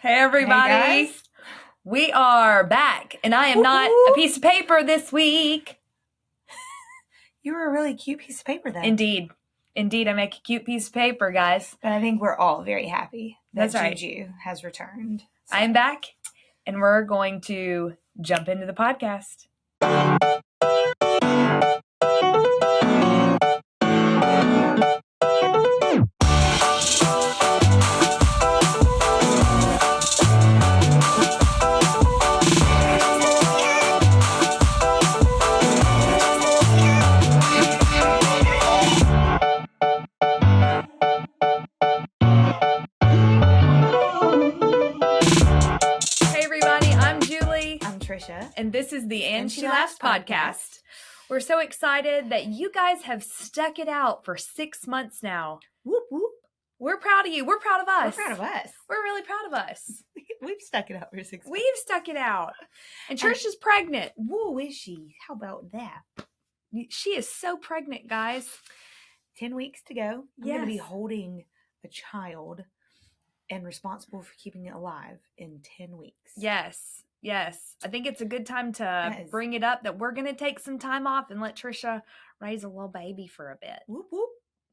Hey everybody, Hey guys. We are back, and I am not a piece of paper this week. You were a really cute piece of paper then. Indeed, I make a cute piece of paper, guys. But I think we're all very happy that That's right. Juju has returned. So. I am back, and we're going to jump into the podcast. Tricia. And this is the And She Laughs podcast. We're so excited that you guys have stuck it out for 6 months now. Whoop, whoop. We're proud of you. We're proud of us. We're proud of us. We're really proud of us. We've stuck it out for 6 months. We've stuck it out. And Tricia's pregnant. Whoa, is she? How about that? She is so pregnant, guys. 10 weeks to go. I'm going to be holding a child and responsible for keeping it alive in 10 weeks. Yes. I think it's a good time to bring it up that we're going to take some time off and let Tricia raise a little baby for a bit. Whoop, whoop.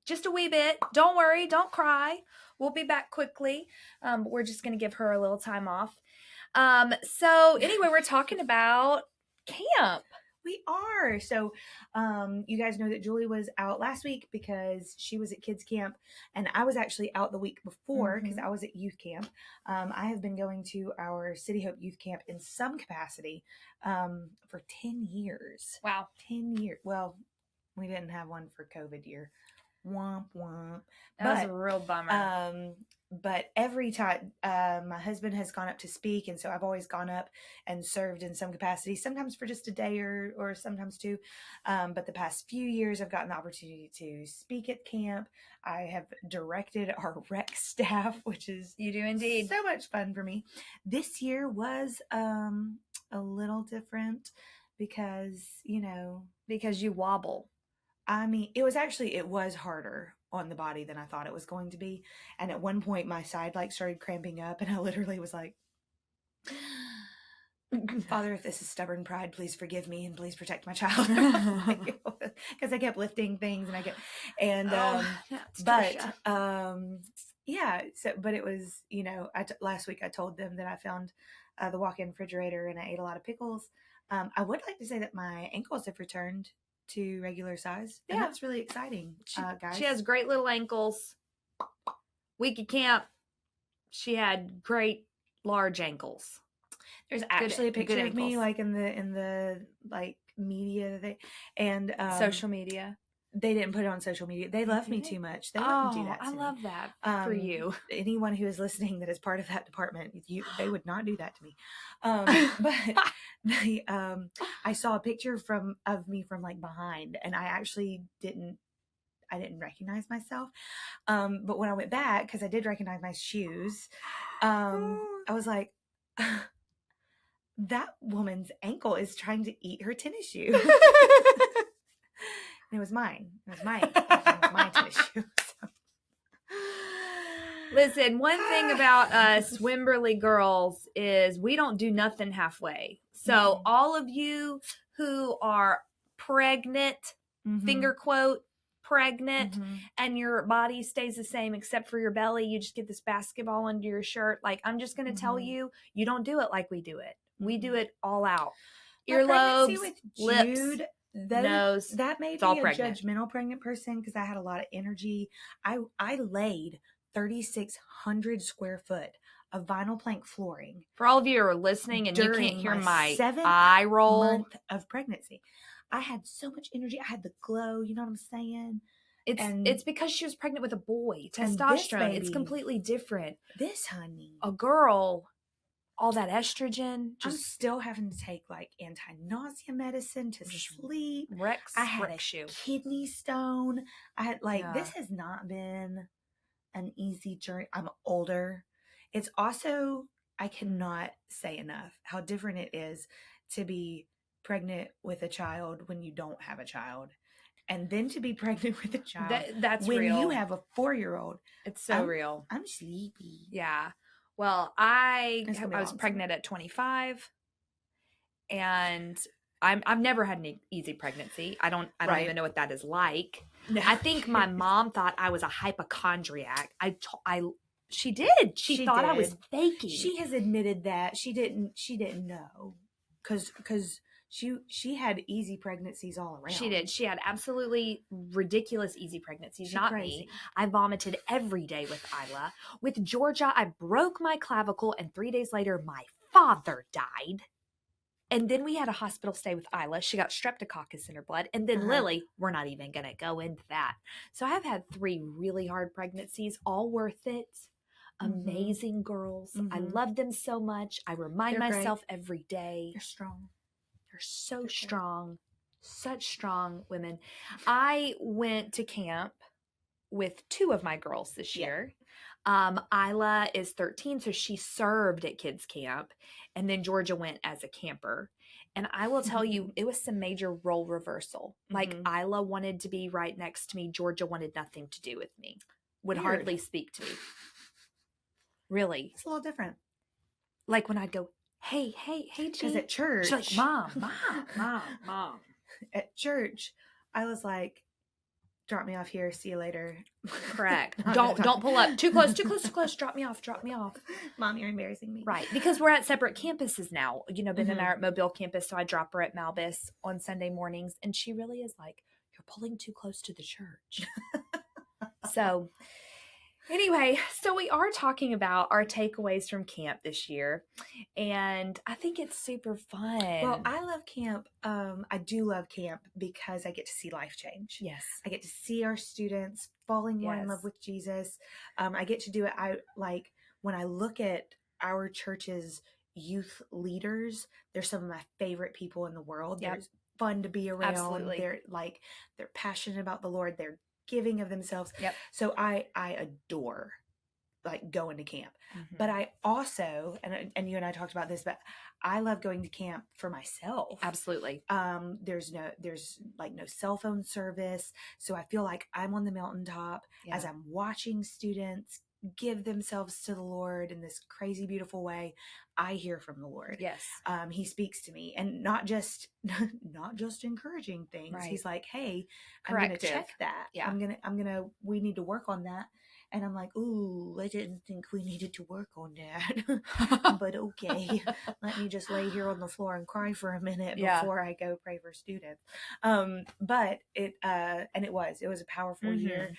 Just a wee bit. Don't worry. Don't cry. We'll be back quickly. But we're just going to give her a little time off. So anyway, we're talking about camp. We are. So you guys know that Julie was out last week because she was at kids camp, and I was actually out the week before because I was at youth camp. I have been going to our City Hope youth camp in some capacity for 10 years. Wow. 10 years. Well, we didn't have one for COVID year. Womp womp. That was a real bummer. But every time my husband has gone up to speak, and so I've always gone up and served in some capacity, sometimes for just a day or sometimes two. But the past few years, I've gotten the opportunity to speak at camp. I have directed our rec staff, which is you do indeed so much fun for me. This year was a little different because you wobble. I mean, it was harder on the body than I thought it was going to be. And at one point my side started cramping up, and I literally was like, Father, if this is stubborn pride, please forgive me and please protect my child. Because I kept lifting things but it was, last week I told them that I found the walk-in refrigerator and I ate a lot of pickles. I would like to say that my ankles have returned to regular size. And that's really exciting, guys. She has great little ankles. Week at camp, she had great large ankles. There's actually a picture of me in the media and social media. They didn't put it on social media. They love me too much. They wouldn't do that to me. I love that for you. Anyone who is listening that is part of that department, they would not do that to me. But I saw a picture of me from behind, and I actually didn't recognize myself. But when I went back, because I did recognize my shoes, I was like, that woman's ankle is trying to eat her tennis shoe. And it was mine. It was my tennis shoe. So. Listen, one thing about us Wimberley girls is we don't do nothing halfway. So all of you who are pregnant, finger quote, pregnant, and your body stays the same except for your belly, you just get this basketball under your shirt. I'm just going to tell you, you don't do it like we do it. We do it all out. Earlobes, lips, nose. That made me a judgmental pregnant person because I had a lot of energy. I laid 3,600 square foot of vinyl plank flooring. For all of you who are listening and you can't hear my eye roll. Month of pregnancy. I had so much energy. I had the glow. You know what I'm saying? It's because she was pregnant with a boy. Testosterone. It's completely different. This honey. A girl. All that estrogen. I'm still having to take anti-nausea medicine to sleep. I had a kidney stone. I had this has not been an easy journey. I'm older. It's also, I cannot say enough how different it is to be pregnant with a child when you don't have a child. And then to be pregnant with a child. That's when real. You have a 4-year-old. It's so real. I'm sleepy. Yeah. Well, I was pregnant at 25, and I've never had an easy pregnancy. I don't even know what that is like. No. I think my mom thought I was a hypochondriac. She did. She thought I was faking. She has admitted that she didn't know, because she had easy pregnancies all around. She did. She had absolutely ridiculous easy pregnancies. Not crazy. Me. I vomited every day with Isla. With Georgia, I broke my clavicle, and 3 days later, my father died. And then we had a hospital stay with Isla. She got streptococcus in her blood. And then Lily, we're not even going to go into that. So I've had 3 really hard pregnancies, all worth it. Amazing girls. I love them so much. I remind myself every day. They're strong. They're so strong. Such strong women. I went to camp with 2 of my girls this year. Isla is 13, so she served at kids camp, and then Georgia went as a camper. And I will tell you, it was some major role reversal. Like, Isla wanted to be right next to me. Georgia wanted nothing to do with me. Would hardly speak to me. Really. It's a little different. Like when I'd go, hey, because at church, she's like, mom. At church, I was like, drop me off here. See you later. Correct. Don't pull up. Too close. Drop me off. Mom, you're embarrassing me. Right. Because we're at separate campuses now. You know, Ben and I are at Mobile campus, so I drop her at Malbus on Sunday mornings. And she really is like, you're pulling too close to the church. So anyway, so we are talking about our takeaways from camp this year, and I think it's super fun. Well, I love camp. I do love camp because I get to see life change. Yes. I get to see our students falling more in love with Jesus. I get to do it. When I look at our church's youth leaders, they're some of my favorite people in the world. Yep. They're fun to be around. Absolutely. They're passionate about the Lord. They're giving of themselves. Yep. So I adore going to camp. But I also, and you and I talked about this, but I love going to camp for myself. Absolutely. There's no cell phone service. So I feel like I'm on the mountaintop as I'm watching students give themselves to the Lord in this crazy, beautiful way. I hear from the Lord. Yes. He speaks to me, and not just encouraging things. Right. He's like, hey, I'm going to check that. Yeah. We need to work on that. And I'm like, ooh, I didn't think we needed to work on that. But okay, let me just lay here on the floor and cry for a minute before I go pray for students. But it was a powerful year.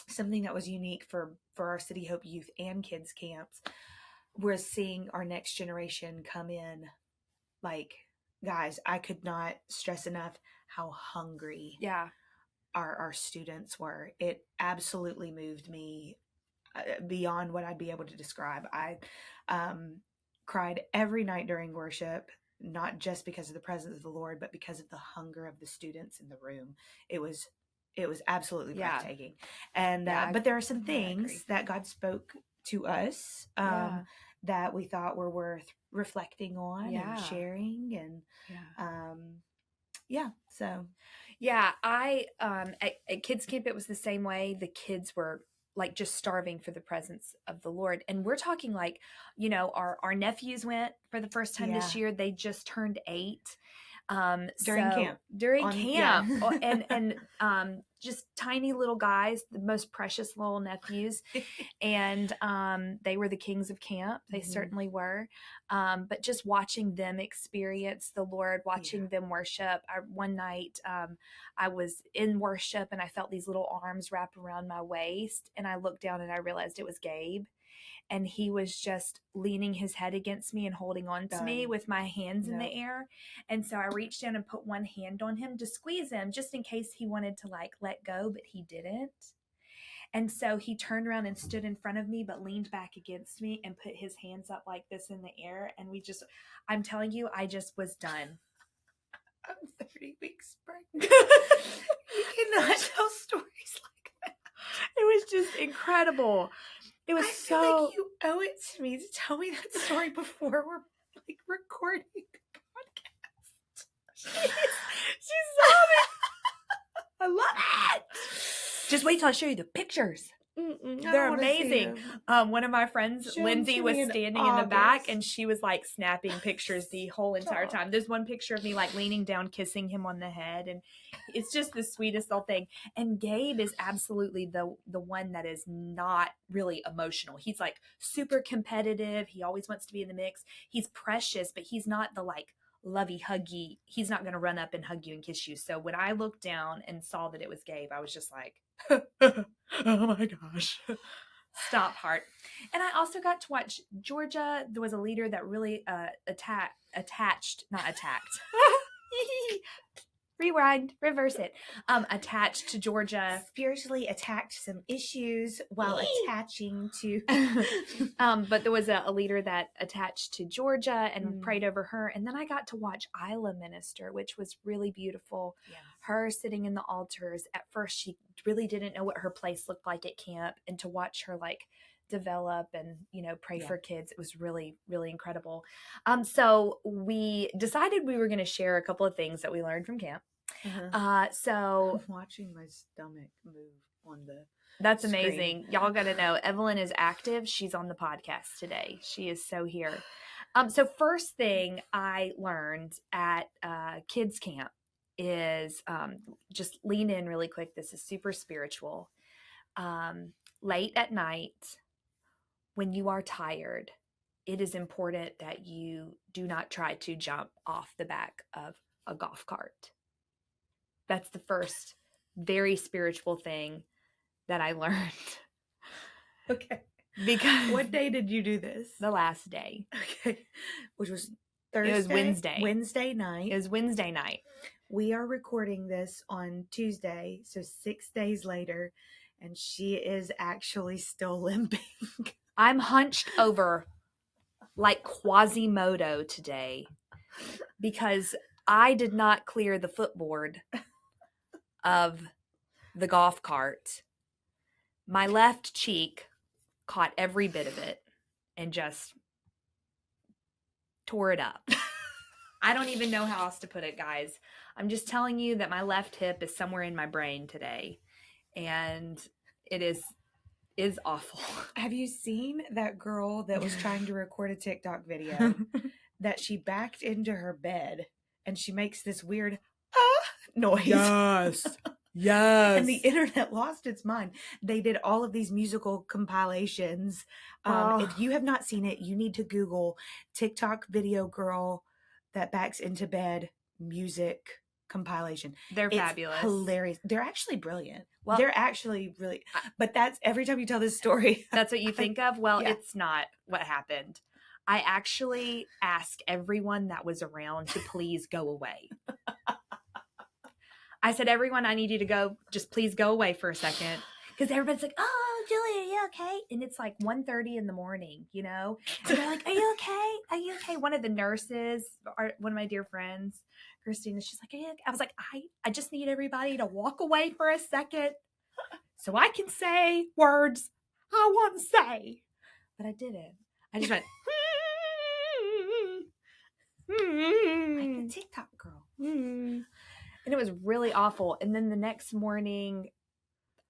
Something that was unique for our City Hope youth and kids camps was seeing our next generation come in. Like, guys, I could not stress enough how hungry our students were. It absolutely moved me beyond what I'd be able to describe. I cried every night during worship, not just because of the presence of the Lord, but because of the hunger of the students in the room. It was absolutely breathtaking. And but there are some things that God spoke to us that we thought were worth reflecting on and sharing. And I at kids camp, it was the same way. The kids were like just starving for the presence of the Lord. And we're talking like, you know, our nephews went for the first time this year. They just turned 8. During camp and just tiny little guys, the most precious little nephews. And they were the kings of camp. They certainly were. But just watching them experience the Lord, watching them worship. One night I was in worship and I felt these little arms wrap around my waist, and I looked down and I realized it was Gabe. And he was just leaning his head against me and holding on to me with my hands in the air. And so I reached down and put one hand on him to squeeze him just in case he wanted to like let go, but he didn't. And so he turned around and stood in front of me, but leaned back against me and put his hands up like this in the air. And I'm telling you, I just was done. I'm 30 weeks pregnant. You cannot tell stories like that. It was just incredible. It was feel like you owe it to me to tell me that story before we're like recording the podcast. She's sobbing. I love it. Just wait till I show you the pictures. They're amazing. One of my friends, Lindsay, was standing in the back and she was like snapping pictures the whole entire time. There's one picture of me like leaning down, kissing him on the head, and it's just the sweetest little thing. And Gabe is absolutely the one that is not really emotional. He's like super competitive. He always wants to be in the mix. He's precious, but he's not the like lovey huggy. He's not going to run up and hug you and kiss you. So when I looked down and saw that it was Gabe, I was just like, oh my gosh. Stop, heart. And I also got to watch Georgia. There was a leader that really attached. Rewind, reverse it. Attached to Georgia. Spiritually attacked some issues while attaching to. But there was a leader that attached to Georgia and prayed over her. And then I got to watch Isla minister, which was really beautiful. Yeah. Her sitting in the altars. At first, she really didn't know what her place looked like at camp. And to watch her like develop and, pray for kids, it was really, really incredible. So we decided we were going to share a couple of things that we learned from camp. So I'm watching my stomach move on the that's screen. Amazing. Y'all got to know Evelyn is active. She's on the podcast today. She is so here. So first thing I learned at kids camp is just lean in really quick. This is super spiritual. Late at night, when you are tired, it is important that you do not try to jump off the back of a golf cart. That's the first very spiritual thing that I learned. Okay. Because what day did you do this? The last day. Okay. Which was Thursday? It was Wednesday. Wednesday night. It was Wednesday night. We are recording this on Tuesday, so 6 days later, and she is actually still limping. I'm hunched over like Quasimodo today because I did not clear the footboard of the golf cart. My left cheek caught every bit of it and just tore it up. I don't even know how else to put it, guys. I'm just telling you that my left hip is somewhere in my brain today, and it is awful. Have you seen that girl that was trying to record a TikTok video that she backed into her bed and she makes this weird noise? Yes. Yes. And the internet lost its mind. They did all of these musical compilations. If you have not seen it, you need to Google TikTok video girl that backs into bed music compilation. They're fabulous. Hilarious. They're actually brilliant. Well, they're actually really, but that's every time you tell this story. That's what you think of? Well, yeah. It's not what happened. I actually asked everyone that was around to please go away. I said, everyone, I need you to go. Just please go away for a second. Because everybody's like, oh, Julie, are you okay? And it's like 1:30 in the morning, And they're like, are you okay? Are you okay? One of the nurses, one of my dear friends, Christina, she's like, are you okay? I was like, I just need everybody to walk away for a second so I can say words I want to say. But I didn't. I just went, like the TikTok girl. And it was really awful. And then the next morning,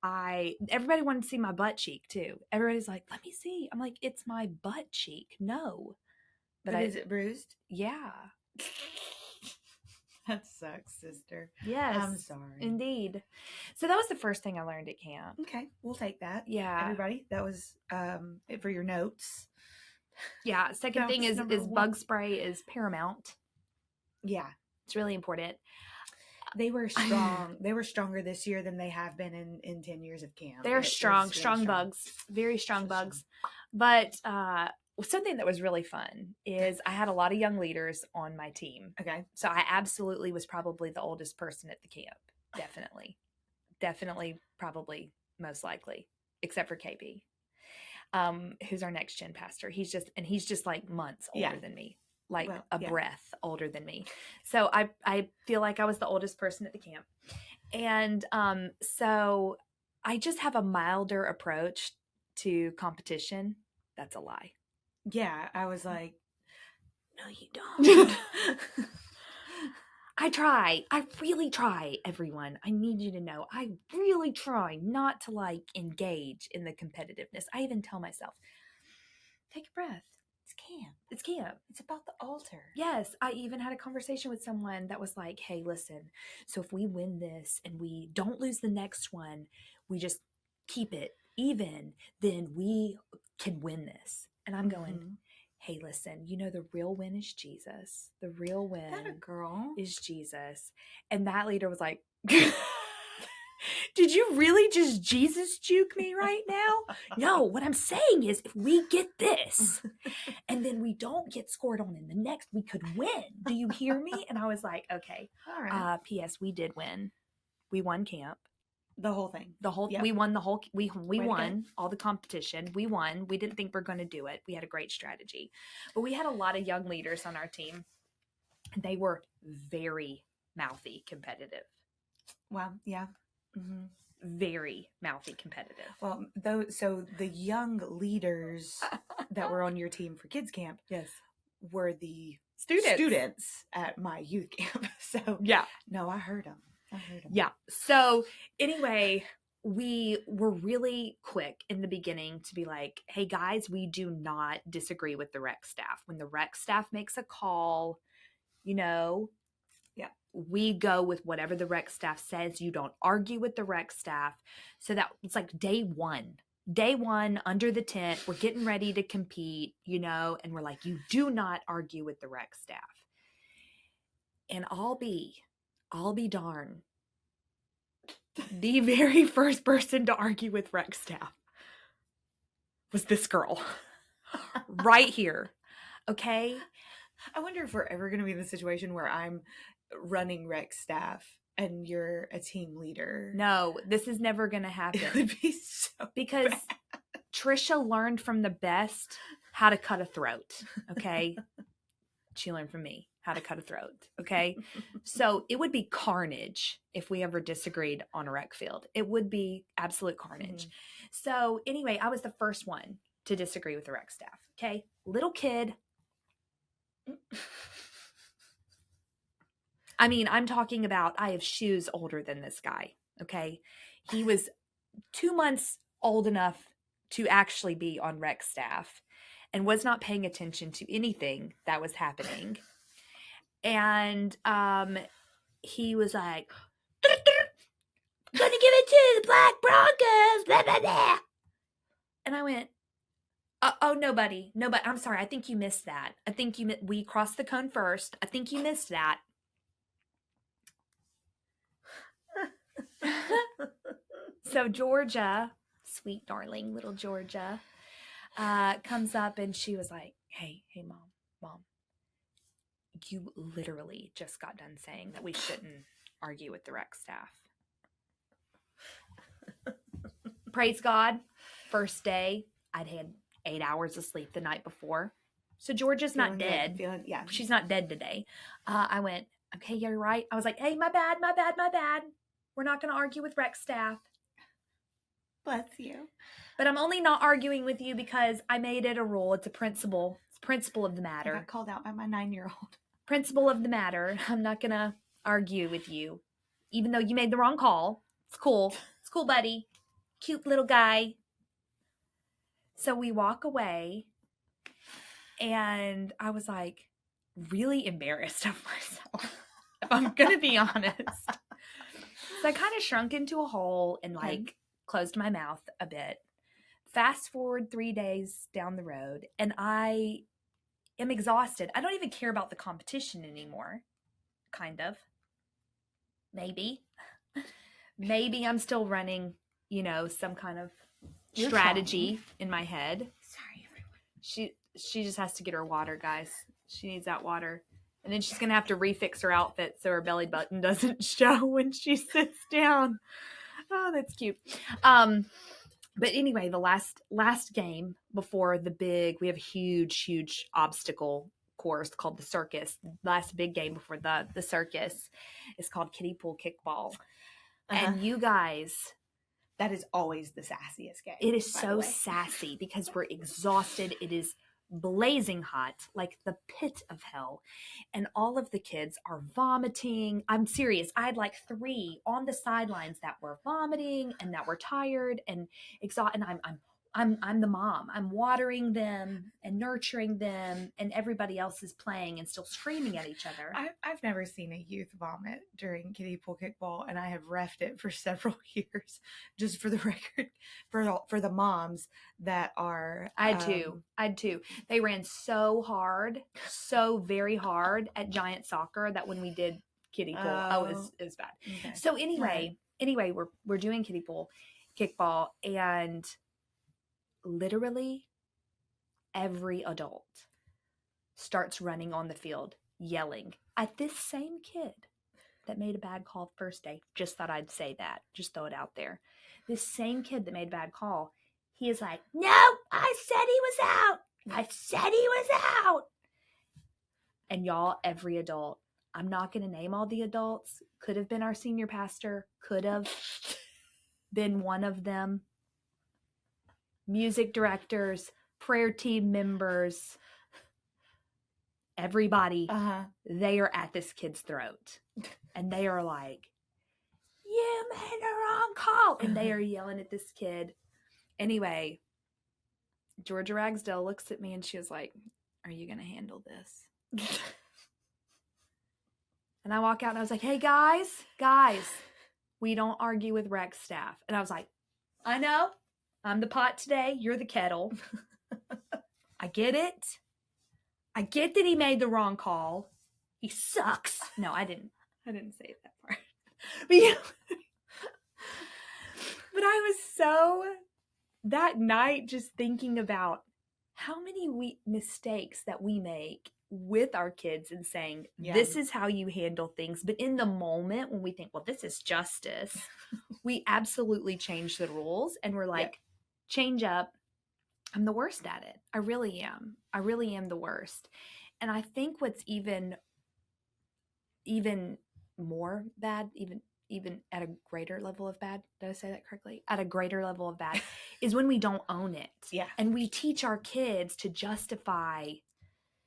everybody wanted to see my butt cheek too. Everybody's like, let me see. I'm like, it's my butt cheek. No. But is it bruised? Yeah. That sucks, sister. Yes. I'm sorry. Indeed. So that was the first thing I learned at camp. Okay. We'll take that. Yeah. Everybody, that was it for your notes. Yeah. Second thing is bug spray is paramount. Yeah. It's really important. They were strong. They were stronger this year than they have been in 10 years of camp. They're strong bugs, very strong bugs. But something that was really fun is I had a lot of young leaders on my team. Okay. So I absolutely was probably the oldest person at the camp. Definitely, probably, most likely, except for KP, who's our next gen pastor. He's just like months older than me. Like breath older than me. So I feel like I was the oldest person at the camp. And so I just have a milder approach to competition. That's a lie. Yeah, I was like, no, you don't. I try. I really try, everyone. I need you to know. I really try not to like engage in the competitiveness. I even tell myself, take a breath. It's camp. It's camp. It's about the altar. Yes. I even had a conversation with someone that was like, hey, listen, so if we win this and we don't lose the next one, we just keep it even, then we can win this. And I'm going, hey, listen, you know, the real win is Jesus. The real win is Jesus. And that leader was like, did you really just Jesus juke me right now? No, what I'm saying is if we get this and then we don't get scored on in the next, we could win. Do you hear me? And I was like, okay. All right. P.S. We did win. We won camp. The whole thing. Yep. We won the whole, we won all the competition. We won. We didn't think we were going to do it. We had a great strategy. But we had a lot of young leaders on our team. And they were very mouthy competitive. Wow. Yeah. Very mouthy competitive. Well, so the young leaders that were on your team for kids camp, yes, were the students at my youth camp. So yeah, no, I heard them. Yeah. So anyway, we were really quick in the beginning to be like, hey guys, we do not disagree with the rec staff. When the rec staff makes a call, you know, yeah, we go with whatever the rec staff says. You don't argue with the rec staff. So that it's like day one under the tent, we're getting ready to compete, you know, and we're like, you do not argue with the rec staff. And I'll be darned. The very first person to argue with rec staff was this girl right here. Okay. I wonder if we're ever going to be in the situation where I'm running rec staff and you're a team leader. No, this is never going to happen. It would be so because bad. Tricia learned from the best how to cut a throat. Okay. She learned from me how to cut a throat. Okay. So it would be carnage if we ever disagreed on a rec field. It would be absolute carnage. So anyway, I was the first one to disagree with the rec staff. Okay. Little kid. I mean, I'm talking about, I have shoes older than this guy. Okay. He was 2 months old enough to actually be on rec staff and was not paying attention to anything that was happening. And he was like, gonna give it to the Black Broncos, blah, blah, blah. And I went, oh, nobody. I'm sorry. I think you missed that. I think we crossed the cone first. I think you missed that. So Georgia, sweet darling little Georgia, comes up and she was like, hey, mom, you literally just got done saying that we shouldn't argue with the rec staff. Praise God. First day, I'd had 8 hours of sleep the night before. So Georgia's not dead. Yeah. She's not dead today. I went, okay, you're right. I was like, hey, my bad. We're not going to argue with rec staff. Bless you. But I'm only not arguing with you because I made it a rule. It's a principle. It's a principle of the matter. I got called out by my 9-year-old. Principle of the matter. I'm not going to argue with you. Even though you made the wrong call. It's cool. It's cool, buddy. Cute little guy. So we walk away. And I was like really embarrassed of myself. If I'm going to be honest. So I kind of shrunk into a hole and like closed my mouth a bit. Fast forward 3 days down the road and I am exhausted. I don't even care about the competition anymore. Kind of. Maybe I'm still running, you know, some kind of strategy in my head. Sorry, everyone. She just has to get her water, guys. She needs that water. And then she's going to have to refix her outfit so her belly button doesn't show when she sits down. Oh, that's cute. But anyway, the last game before we have a huge obstacle course called the circus. The last big game before the circus is called kiddie pool kickball. And you guys, that is always the sassiest game. It is so sassy because we're exhausted. It is blazing hot, like the pit of hell. And all of the kids are vomiting. I'm serious. I had like 3 on the sidelines that were vomiting and that were tired and exhausted. And I'm the mom. I'm watering them and nurturing them, and everybody else is playing and still screaming at each other. I've never seen a youth vomit during kiddie pool kickball, and I have reffed it for several years. Just for the record, for the moms that are, I had two. They ran so very hard at giant soccer that when we did kiddie pool, it was bad. Okay. So anyway, we're doing kiddie pool kickball, and literally every adult starts running on the field yelling at this same kid that made a bad call first day. Just thought I'd say that. Just throw it out there. This same kid that made a bad call, he is like, no, I said he was out. I said he was out. And y'all, every adult, I'm not going to name all the adults. Could have been our senior pastor. Could have been one of them. Music directors, prayer team members, everybody, they are at this kid's throat. And they are like, you made a wrong call. And they are yelling at this kid. Anyway, Georgia Ragsdale looks at me and she was like, are you going to handle this? And I walk out and I was like, hey, guys, we don't argue with rec staff. And I was like, I know. I'm the pot today. You're the kettle. I get it. I get that he made the wrong call. He sucks. No, I didn't say that part. But yeah. But I was so that night just thinking about how many mistakes that we make with our kids and saying, this is how you handle things. But in the moment when we think, well, this is justice, we absolutely change the rules and we're like, change up. I'm the worst at it. I really am. I really am the worst. And I think what's even more bad, even at a greater level of bad, did I say that correctly? At a greater level of bad is when we don't own it. Yeah. And we teach our kids to justify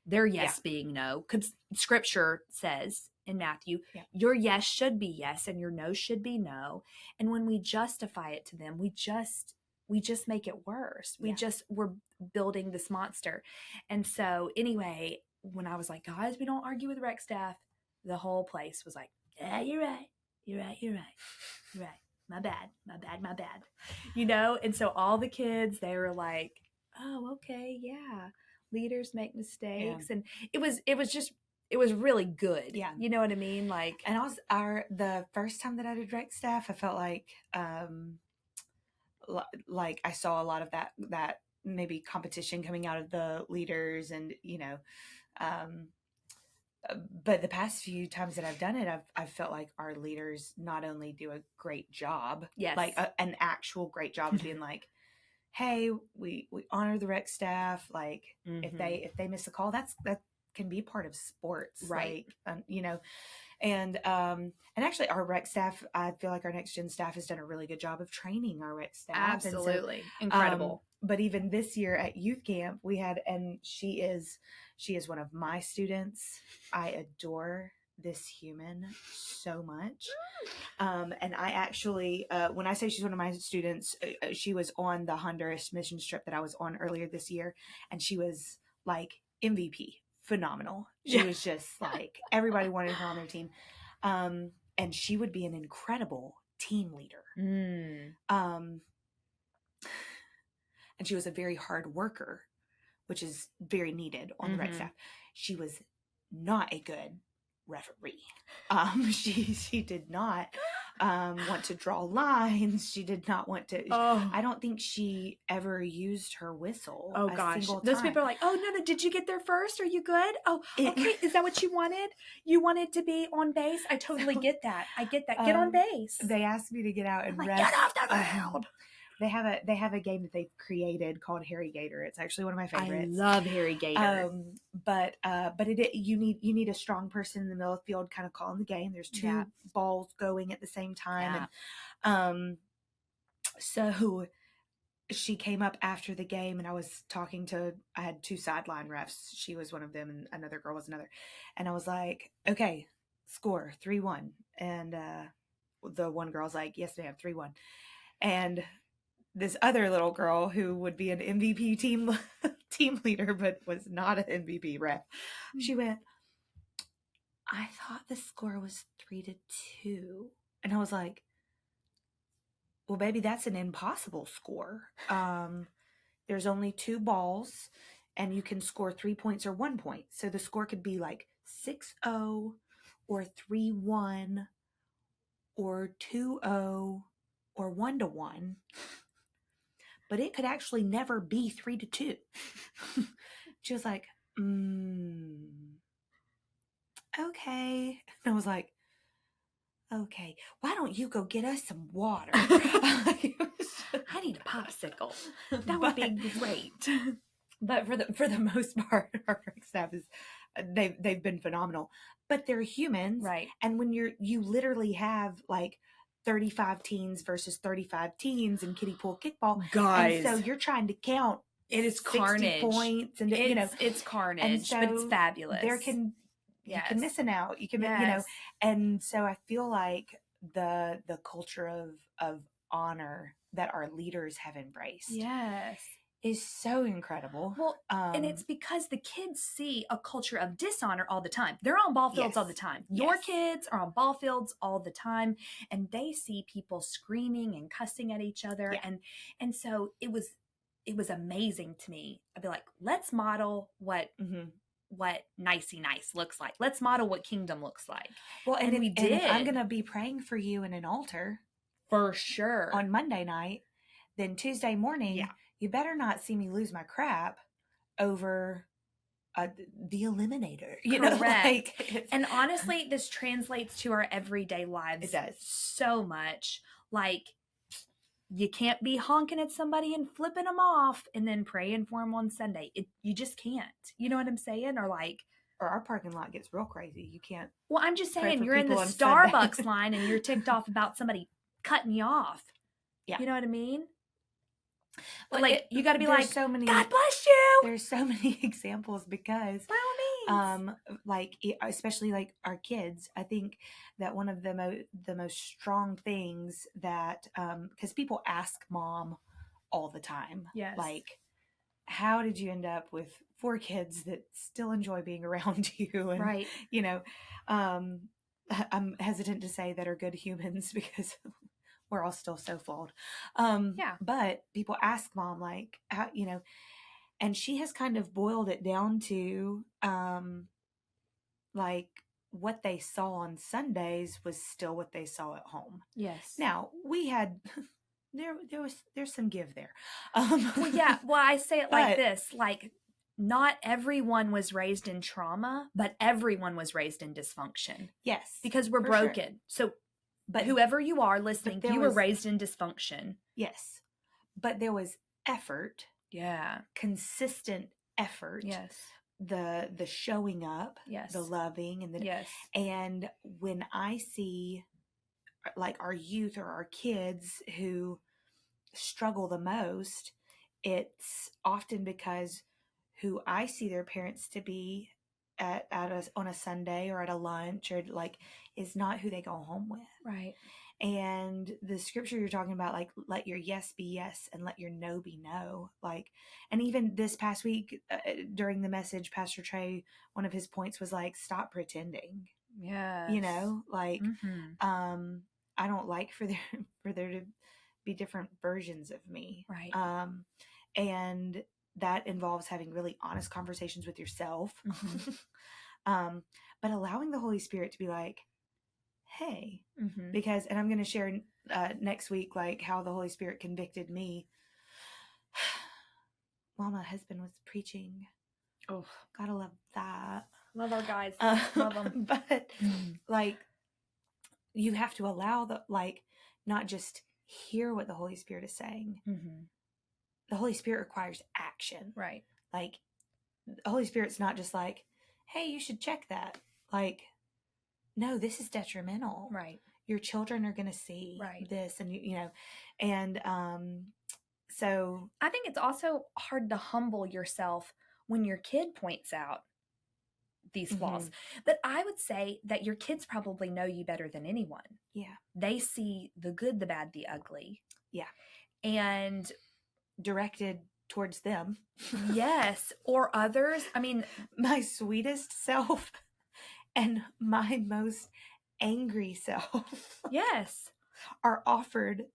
their yes being no. Because scripture says in Matthew, your yes should be yes and your no should be no. And when we justify it to them, we just make it worse. We're building this monster. And so anyway, when I was like, guys, we don't argue with rec staff, the whole place was like, yeah, you're right. You're right. My bad. You know? And so all the kids, they were like, oh, okay, yeah. Leaders make mistakes. Yeah. And it was really good. Yeah. You know what I mean? Like, and the first time that I did rec staff, I felt like I saw a lot of that maybe competition coming out of the leaders and, but the past few times that I've done it, I've felt like our leaders not only do a great job, like an actual great job of being like, hey, we honor the rec staff. Like if they miss a call, that can be part of sports. Right. Like, and actually our rec staff, I feel like our next gen staff has done a really good job of training our rec staff. Absolutely. Incredible. But even this year at youth camp we had, and she is one of my students. I adore this human so much. And I actually, when I say she's one of my students, she was on the Honduras mission trip that I was on earlier this year. And she was like MVP. Phenomenal. She was just like, everybody wanted her on their team. And she would be an incredible team leader. And she was a very hard worker, which is very needed on the rec staff. She was not a good referee. She did not want to draw lines. She did not want to. I don't think she ever used her whistle. Oh gosh, those people are like, oh no, did you get there first? Are you good? Oh, okay. Is that what you wanted? You wanted to be on base? I totally get that. I get that. Get on base. They asked me to get out and ref. Get off the field. They have a game that they've created called Harry Gator. It's actually one of my favorites. I love Harry Gator. But you need a strong person in the middle of the field kind of calling the game. There's two balls going at the same time. Yeah. And so she came up after the game, and I was talking to, I had 2 sideline refs. She was one of them and another girl was another. And I was like, okay, score 3-1. And the one girl's like, yes, ma'am, 3-1. And this other little girl who would be an MVP team leader, but was not an MVP ref, she went, I thought the score was 3-2. And I was like, well, baby, that's an impossible score. There's only 2 balls, and you can score 3 points or 1 point. So the score could be like 6-0 or 3-1 or 2-0 or 1-1. But it could actually never be 3-2. She was like, okay. And I was like, okay, why don't you go get us some water? I need a popsicle. That would be great. But for the most part, our rec staff is they've been phenomenal. But they're humans, right? And when you literally have like 35 teens versus 35 teens in kiddie pool kickball, guys, and so you're trying to count. It is carnage. Points, and it's carnage, so but it's fabulous. You can miss an out. You can, and so I feel like the culture of honor that our leaders have embraced, is so incredible. Well, and it's because the kids see a culture of dishonor all the time. They're on ball fields all the time. Your kids are on ball fields all the time, and they see people screaming and cussing at each other, and so it was amazing to me. I'd be like, let's model what nicey nice looks like. Let's model what kingdom looks like. Well, and we did. And if I'm gonna be praying for you in an altar for sure on Monday night, then Tuesday morning, you better not see me lose my crap over the eliminator. Correct. And honestly, this translates to our everyday lives. It does so much. Like, you can't be honking at somebody and flipping them off and then praying for them on Sunday. You just can't. You know what I'm saying? Or our parking lot gets real crazy. You can't. Well, I'm just saying, you're in the Starbucks line and you're ticked off about somebody cutting you off. Yeah. You know what I mean? But like, you got to be like, so many, God bless you. There's so many examples because, by all means, like, especially like our kids, I think that one of the most strong things that, because people ask mom all the time, like, how did you end up with 4 kids that still enjoy being around you? And, you know, I'm hesitant to say that are good humans because we're all still so flawed. But people ask mom, like, how, you know, and she has kind of boiled it down to, like, what they saw on Sundays was still what they saw at home. Yes. Now, we had, there's some give there. Well, I say it like this, like, not everyone was raised in trauma, but everyone was raised in dysfunction. Yes. Because we're broken. Sure. So, but whoever you are listening, you were raised in dysfunction. Yes. But there was effort. Yeah. Consistent effort. Yes. The showing up. Yes. The loving. And and when I see like our youth or our kids who struggle the most, it's often because who I see their parents to be on a Sunday or at a lunch or like is not who they go home with. Right. And the scripture you're talking about, like, let your yes be yes and let your no be no. Like, and even this past week during the message, Pastor Trey, one of his points was like, stop pretending. Yeah. You know, like, I don't like for there to be different versions of me. Right. And that involves having really honest conversations with yourself. But allowing the Holy Spirit to be like, hey, because, and I'm going to share next week, like how the Holy Spirit convicted me while my husband was preaching. Oh, gotta love that. Love our guys. Love them. But like, you have to allow not just hear what the Holy Spirit is saying. The Holy Spirit requires action. Right. Like, the Holy Spirit's not just like, hey, you should check that. Like, no, this is detrimental. Right. Your children are going to see this, and you know, and So I think it's also hard to humble yourself when your kid points out these flaws. But I would say that your kids probably know you better than anyone. Yeah. They see the good, the bad, the ugly. Yeah. And directed towards them. Yes. Or others. I mean, my sweetest self and my most angry self. Yes. Are offered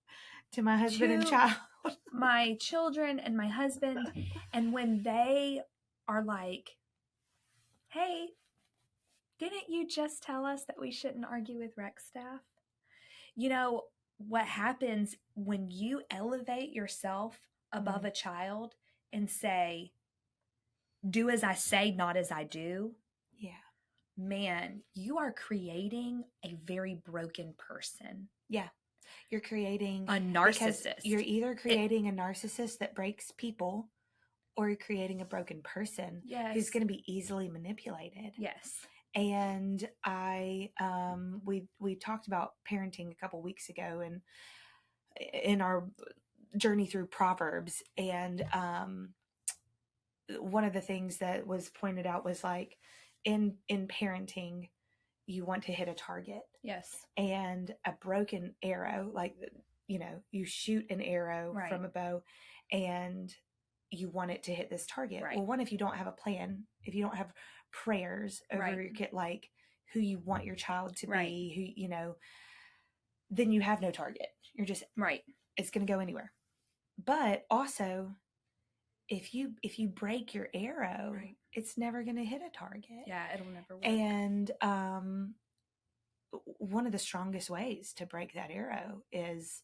to my husband and child. My children and my husband. And when they are like, hey, didn't you just tell us that we shouldn't argue with rec staff? You know, what happens when you elevate yourself above a child and say, do as I say, not as I do. Yeah. Man, you are creating a very broken person. Yeah. You're creating a narcissist. You're either creating a narcissist that breaks people, or you're creating a broken person who's going to be easily manipulated. Yes. And we talked about parenting a couple weeks ago, and in our journey through Proverbs, and one of the things that was pointed out was like in parenting, you want to hit a target. Yes. And a broken arrow, like, you know, you shoot an arrow from a bow and you want it to hit this target. Right. Well, if you don't have a plan, if you don't have prayers over your kid, like who you want your child to be, who, you know, then you have no target. You're just, it's going to go anywhere. But also, if you break your arrow, it's never going to hit a target. Yeah, it'll never work. And one of the strongest ways to break that arrow is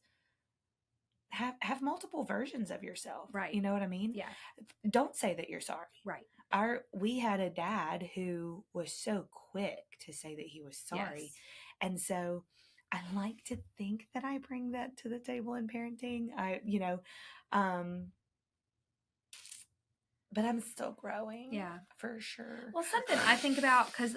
have multiple versions of yourself. Right. You know what I mean? Yeah. Don't say that you're sorry. Right. We had a dad who was so quick to say that he was sorry. Yes. And so I like to think that I bring that to the table in parenting. But I'm still growing. Yeah, for sure. Well, something I think about, because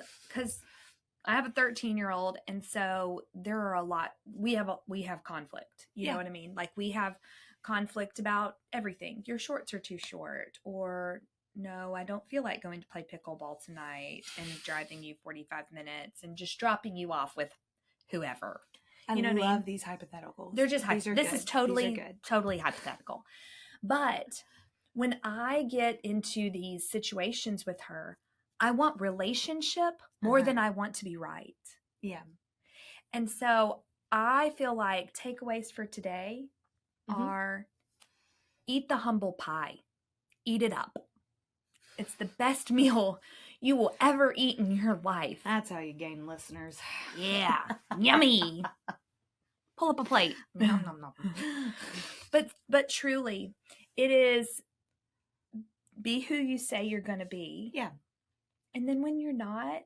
I have a 13-year-old, and so there are a lot. We have conflict. You know what I mean? Like, we have conflict about everything. Your shorts are too short, or no, I don't feel like going to play pickleball tonight, and driving you 45 minutes and just dropping you off with whoever. I love these hypotheticals. They're just this is totally hypothetical. But when I get into these situations with her, I want relationship more than I want to be right. Yeah. And so I feel like takeaways for today are eat the humble pie. Eat it up. It's the best meal you will ever eat in your life. That's how you gain listeners. Yeah. Yummy. Pull up a plate. Nom, nom, nom. But truly, it is be who you say you're going to be. Yeah. And then when you're not,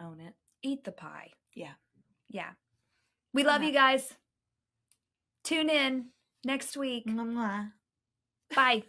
own it. Eat the pie. Yeah. Yeah. We love you guys. Tune in next week. Mwah. Bye.